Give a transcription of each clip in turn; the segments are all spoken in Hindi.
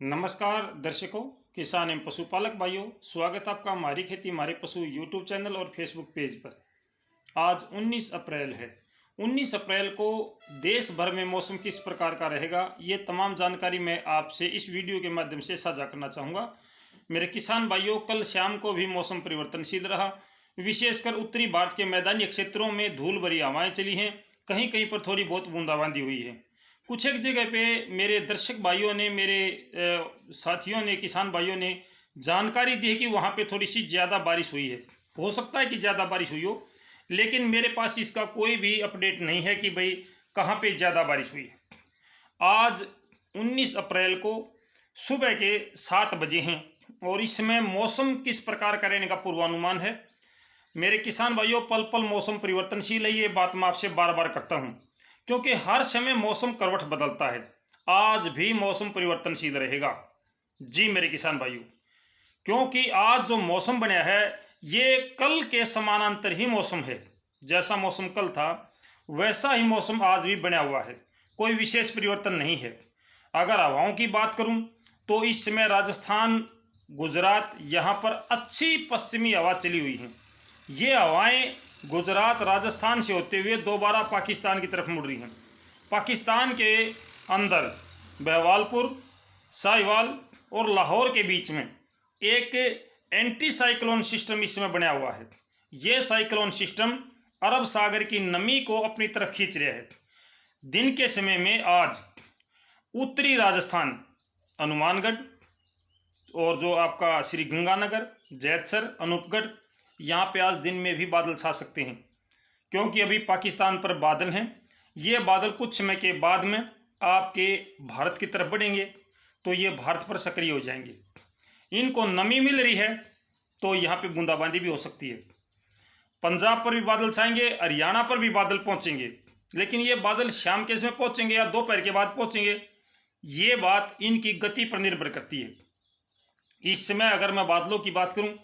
नमस्कार दर्शकों, किसान एवं पशुपालक भाइयों, स्वागत है आपका हमारी खेती हमारे पशु यूट्यूब चैनल और फेसबुक पेज पर। आज 19 अप्रैल है। 19 अप्रैल को देश भर में मौसम किस प्रकार का रहेगा, ये तमाम जानकारी मैं आपसे इस वीडियो के माध्यम से साझा करना चाहूँगा। मेरे किसान भाइयों, कल शाम को भी मौसम परिवर्तनशील रहा। विशेषकर उत्तरी भारत के मैदानी क्षेत्रों में धूल भरी हवाएं चली हैं। कहीं कहीं पर थोड़ी बहुत बूंदाबांदी हुई है। कुछ एक जगह पे मेरे दर्शक भाइयों ने, मेरे साथियों ने, किसान भाइयों ने जानकारी दी है कि वहाँ पे थोड़ी सी ज़्यादा बारिश हुई है। हो सकता है कि ज़्यादा बारिश हुई हो, लेकिन मेरे पास इसका कोई भी अपडेट नहीं है कि भाई कहाँ पे ज़्यादा बारिश हुई है। आज 19 अप्रैल को सुबह के 7 बजे हैं और इस समय मौसम किस प्रकार का रहने का पूर्वानुमान है। मेरे किसान भाइयों, पल पल मौसम परिवर्तनशील है, ये बात मैं आपसे बार बार करता हूँ, क्योंकि हर समय मौसम करवट बदलता है। आज भी मौसम परिवर्तनशील रहेगा जी मेरे किसान भाइयों, क्योंकि आज जो मौसम बना है ये कल के समानांतर ही मौसम है। जैसा मौसम कल था वैसा ही मौसम आज भी बना हुआ है, कोई विशेष परिवर्तन नहीं है। अगर हवाओं की बात करूं तो इस समय राजस्थान, गुजरात, यहाँ पर अच्छी पश्चिमी हवा चली हुई है। ये हवाएं गुजरात, राजस्थान से होते हुए दोबारा पाकिस्तान की तरफ मुड़ रही हैं। पाकिस्तान के अंदर बहवालपुर, साहिवाल और लाहौर के बीच में एक एंटी साइक्लोन सिस्टम इसमें बना हुआ है। ये साइक्लोन सिस्टम अरब सागर की नमी को अपनी तरफ खींच रहा है। दिन के समय में आज उत्तरी राजस्थान, हनुमानगढ़ और जो आपका श्री गंगानगर, जैतसर, अनूपगढ़, यहाँ पे आज दिन में भी बादल छा सकते हैं, क्योंकि अभी पाकिस्तान पर बादल हैं। ये बादल कुछ समय के बाद में आपके भारत की तरफ बढ़ेंगे तो ये भारत पर सक्रिय हो जाएंगे। इनको नमी मिल रही है तो यहाँ पे बूंदाबांदी भी हो सकती है। पंजाब पर भी बादल छाएंगे, हरियाणा पर भी बादल पहुँचेंगे, लेकिन ये बादल शाम के समय पहुँचेंगे या दोपहर के बाद पहुँचेंगे, ये बात इनकी गति पर निर्भर करती है। इस समय अगर मैं बादलों की बात करूं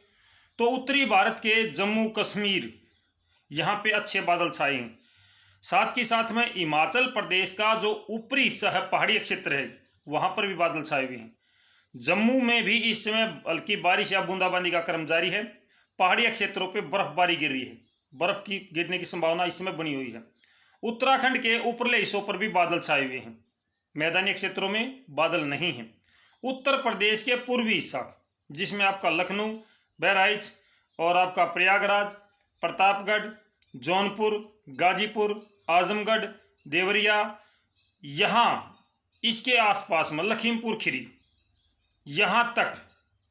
तो उत्तरी भारत के जम्मू कश्मीर, यहाँ पे अच्छे बादल छाए हैं। साथ ही साथ में हिमाचल प्रदेश का जो ऊपरी हिस्सा है, पहाड़ी क्षेत्र है, वहाँ पर भी बादल छाए हुए हैं। जम्मू में भी इस समय हल्की बारिश या बूंदाबांदी का क्रम जारी है। पहाड़ी क्षेत्रों पे बर्फबारी गिर रही है, बर्फ की गिरने की संभावना इस समय बनी हुई है। उत्तराखंड के ऊपरले हिस्सों पर भी बादल छाए हुए हैं, मैदानी क्षेत्रों में बादल नहीं है। उत्तर प्रदेश के पूर्वी हिस्सा, जिसमें आपका लखनऊ, बहराइच और आपका प्रयागराज, प्रतापगढ़, जौनपुर, गाजीपुर, आजमगढ़, देवरिया, यहाँ इसके आसपास में लखीमपुर खीरी, यहाँ तक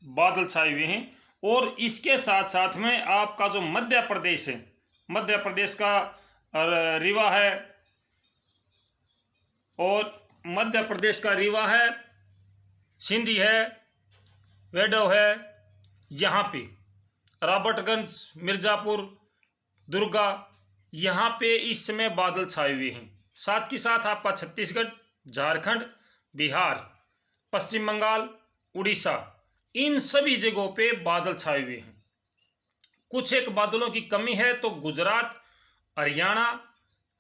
बादल छाए हुए हैं। और इसके साथ साथ में आपका जो मध्य प्रदेश है, मध्य प्रदेश का रीवा है, और मध्य प्रदेश का रीवा है, सिंधी है, वैडव है, यहाँ पे रॉबर्टगंज, मिर्ज़ापुर, दुर्गा, यहाँ पे इस समय बादल छाए हुए हैं। साथ ही साथ आपका छत्तीसगढ़, झारखंड, बिहार, पश्चिम बंगाल, उड़ीसा, इन सभी जगहों पे बादल छाए हुए हैं। कुछ एक बादलों की कमी है तो गुजरात, हरियाणा,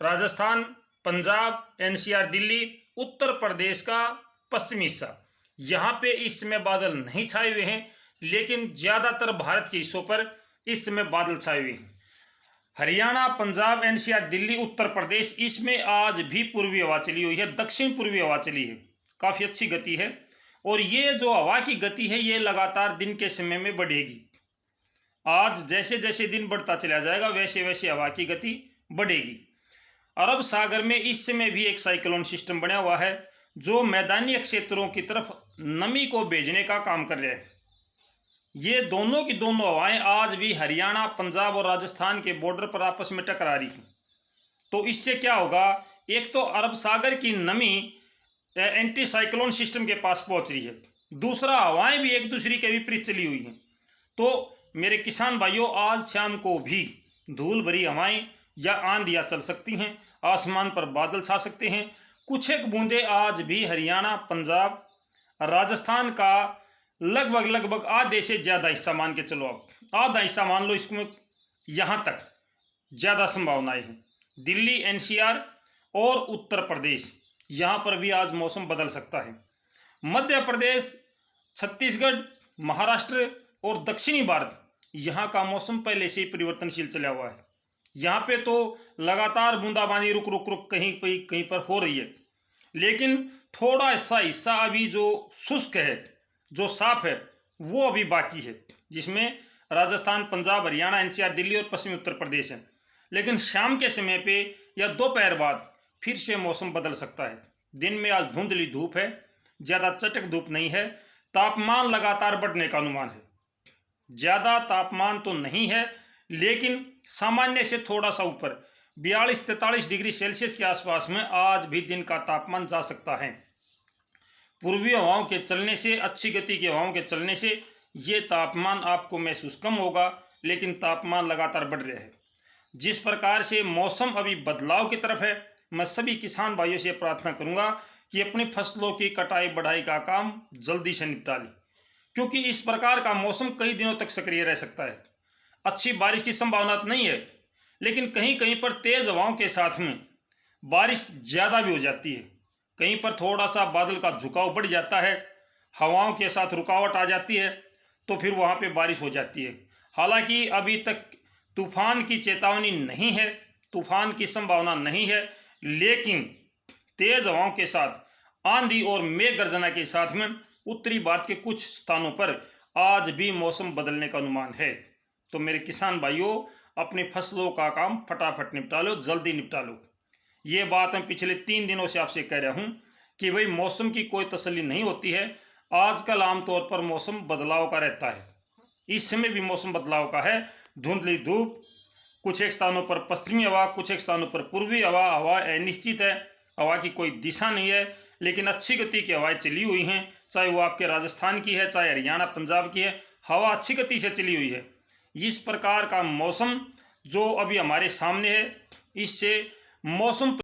राजस्थान, पंजाब, एनसीआर, दिल्ली, उत्तर प्रदेश का पश्चिमी हिस्सा, यहाँ पे इस समय बादल नहीं छाए हुए हैं, लेकिन ज़्यादातर भारत के हिस्सों पर इस समय बादल छाए हुए हैं। हरियाणा, पंजाब, एनसीआर, दिल्ली, उत्तर प्रदेश, इसमें आज भी पूर्वी हवा चली हुई है, दक्षिण पूर्वी हवा चली है, काफ़ी अच्छी गति है। और ये जो हवा की गति है ये लगातार दिन के समय में बढ़ेगी। आज जैसे जैसे दिन बढ़ता चला जाएगा वैसे वैसे हवा की गति बढ़ेगी। अरब सागर में इस समय भी एक साइक्लोन सिस्टम बना हुआ है जो मैदानी क्षेत्रों की तरफ नमी को भेजने का काम कर रहा है। ये दोनों की दोनों हवाएं आज भी हरियाणा, पंजाब और राजस्थान के बॉर्डर पर आपस में टकरा रही हैं। तो इससे क्या होगा, एक तो अरब सागर की नमी एंटी साइक्लोन सिस्टम के पास पहुंच रही है, दूसरा हवाएं भी एक दूसरे के विपरीत चली हुई हैं। तो मेरे किसान भाइयों, आज शाम को भी धूल भरी हवाएं या आंधियां चल सकती हैं, आसमान पर बादल छा सकते हैं। कुछ एक बूंदे आज भी हरियाणा, पंजाब, राजस्थान का लगभग आधे से ज़्यादा हिस्सा मान के चलो, आप आधा हिस्सा मान लो इसको, यहाँ तक ज़्यादा संभावनाएं हैं। दिल्ली, एनसीआर और उत्तर प्रदेश, यहाँ पर भी आज मौसम बदल सकता है। मध्य प्रदेश, छत्तीसगढ़, महाराष्ट्र और दक्षिणी भारत, यहाँ का मौसम पहले से ही परिवर्तनशील चला हुआ है। यहाँ पे तो लगातार बूंदाबांदी रुक रुक रुक कहीं पर हो रही है, लेकिन थोड़ा सा हिस्सा अभी जो शुष्क है, जो साफ है, वो अभी बाकी है, जिसमें राजस्थान, पंजाब, हरियाणा, एनसीआर, दिल्ली और पश्चिमी उत्तर प्रदेश है। लेकिन शाम के समय पे या दोपहर बाद फिर से मौसम बदल सकता है। दिन में आज धुंधली धूप है, ज़्यादा चटक धूप नहीं है। तापमान लगातार बढ़ने का अनुमान है। ज़्यादा तापमान तो नहीं है, लेकिन सामान्य से थोड़ा सा ऊपर 42-43 डिग्री सेल्सियस के आसपास में आज भी दिन का तापमान जा सकता है। पूर्वी हवाओं के चलने से, अच्छी गति की हवाओं के चलने से ये तापमान आपको महसूस कम होगा, लेकिन तापमान लगातार बढ़ रहा है। जिस प्रकार से मौसम अभी बदलाव की तरफ है, मैं सभी किसान भाइयों से प्रार्थना करूंगा कि अपनी फसलों की कटाई बढ़ाई का काम जल्दी से निपटा लें, क्योंकि इस प्रकार का मौसम कई दिनों तक सक्रिय रह सकता है। अच्छी बारिश की संभावना नहीं है, लेकिन कहीं कहीं पर तेज हवाओं के साथ में बारिश ज़्यादा भी हो जाती है। कहीं पर थोड़ा सा बादल का झुकाव बढ़ जाता है, हवाओं के साथ रुकावट आ जाती है, तो फिर वहाँ पे बारिश हो जाती है। हालांकि अभी तक तूफान की चेतावनी नहीं है, तूफान की संभावना नहीं है, लेकिन तेज हवाओं के साथ आंधी और मेघ गर्जना के साथ में उत्तरी भारत के कुछ स्थानों पर आज भी मौसम बदलने का अनुमान है। तो मेरे किसान भाइयों, अपनी फसलों का काम फटाफट निपटा लो, जल्दी निपटा लो। ये बात मैं पिछले 3 दिनों से आपसे कह रहा हूँ कि भाई मौसम की कोई तसल्ली नहीं होती है। आजकल आमतौर पर मौसम बदलाव का रहता है। इस समय भी मौसम बदलाव का है। धुंधली धूप, कुछ एक स्थानों पर पश्चिमी हवा, कुछ एक स्थानों पर पूर्वी हवा। हवा अनिश्चित है, हवा की कोई दिशा नहीं है, लेकिन अच्छी गति की हवाएं चली हुई हैं। चाहे वो आपके राजस्थान की है, चाहे हरियाणा पंजाब की है, हवा अच्छी गति से चली हुई है। इस प्रकार का मौसम जो अभी हमारे सामने है, इससे मौसम